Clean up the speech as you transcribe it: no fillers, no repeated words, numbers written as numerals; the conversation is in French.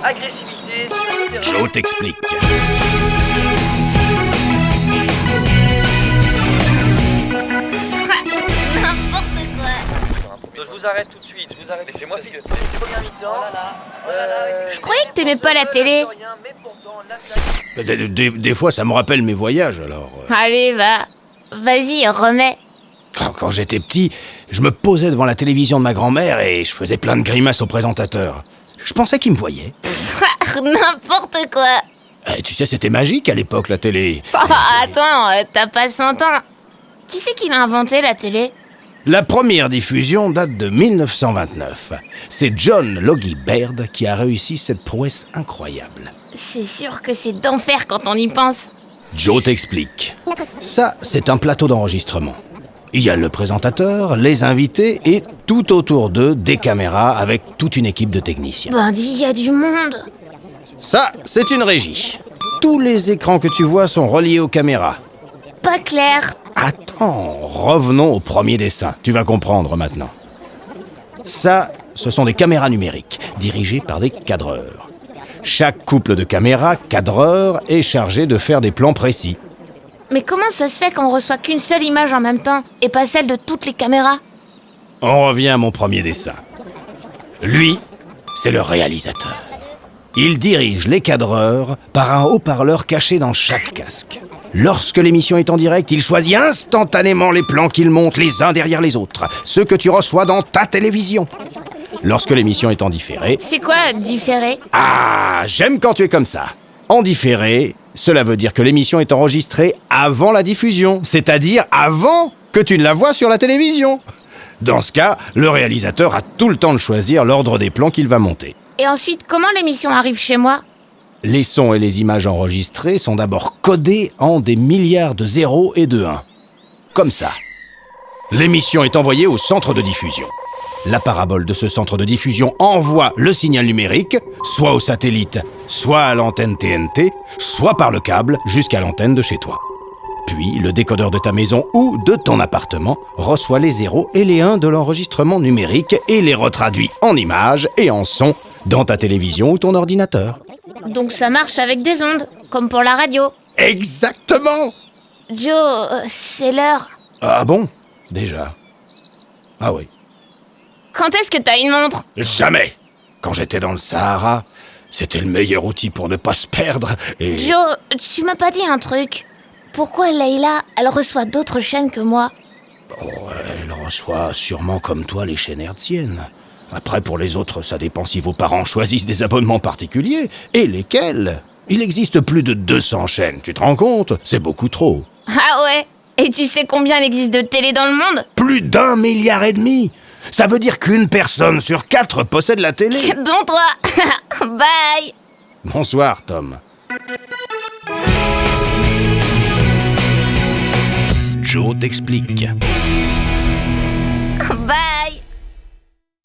agressivité sur ce terrain. Joe t'explique. N'importe quoi. Je vous arrête tout de suite, Laissez-moi finir. Laissez première mi-temps. Je croyais que t'aimais pas la télé. Des fois, ça me rappelle mes voyages, alors... Allez, va. Vas-y, remets. Quand j'étais petit, je me posais devant la télévision de ma grand-mère et je faisais plein de grimaces au présentateur. Je pensais qu'il me voyait. N'importe quoi. Tu sais, c'était magique à l'époque, la télé. Attends, t'as pas 100 ans. Qui c'est qui l'a inventé, la télé? La première diffusion date de 1929. C'est John Logie Baird qui a réussi cette prouesse incroyable. C'est sûr que c'est d'enfer quand on y pense. Joe t'explique. Ça, c'est un plateau d'enregistrement. Il y a le présentateur, les invités et tout autour d'eux, des caméras avec toute une équipe de techniciens. Bandit, il y a du monde. Ça, c'est une régie. Tous les écrans que tu vois sont reliés aux caméras. Pas clair. Attends, revenons au premier dessin. Tu vas comprendre maintenant. Ça, ce sont des caméras numériques, dirigées par des cadreurs. Chaque couple de caméras, cadreur, est chargé de faire des plans précis. Mais comment ça se fait qu'on reçoit qu'une seule image en même temps et pas celle de toutes les caméras? On revient à mon premier dessin. Lui, c'est le réalisateur. Il dirige les cadreurs par un haut-parleur caché dans chaque casque. Lorsque l'émission est en direct, il choisit instantanément les plans qu'il monte les uns derrière les autres, ceux que tu reçois dans ta télévision. Lorsque l'émission est en différé... C'est quoi, différé? Ah, j'aime quand tu es comme ça. En différé, cela veut dire que l'émission est enregistrée avant la diffusion, c'est-à-dire avant que tu ne la vois sur la télévision. Dans ce cas, le réalisateur a tout le temps de choisir l'ordre des plans qu'il va monter. Et ensuite, comment l'émission arrive chez moi? Les sons et les images enregistrées sont d'abord codés en des milliards de 0 et de 1. Comme ça. L'émission est envoyée au centre de diffusion. La parabole de ce centre de diffusion envoie le signal numérique, soit au satellite, soit à l'antenne TNT, soit par le câble jusqu'à l'antenne de chez toi. Puis, le décodeur de ta maison ou de ton appartement reçoit les 0 et les 1 de l'enregistrement numérique et les retraduit en images et en son dans ta télévision ou ton ordinateur. Donc ça marche avec des ondes, comme pour la radio. Exactement! Joe, c'est l'heure. Ah bon? Déjà? Ah oui. Quand est-ce que t'as une montre? Jamais! Quand j'étais dans le Sahara, c'était le meilleur outil pour ne pas se perdre et... Joe, tu m'as pas dit un truc. Pourquoi Leïla, elle reçoit d'autres chaînes que moi? Oh, elle reçoit sûrement comme toi les chaînes hertziennes. Après, pour les autres, ça dépend si vos parents choisissent des abonnements particulier. Et lesquels? Il existe plus de 200 chaînes, tu te rends compte? C'est beaucoup trop. Ah ouais? Et tu sais combien il existe de télé dans le monde? Plus d'1,5 milliard. Ça veut dire qu'une personne sur 4 possède la télé. Dont toi. Bye. Bonsoir, Tom. Joe t'explique. Bye.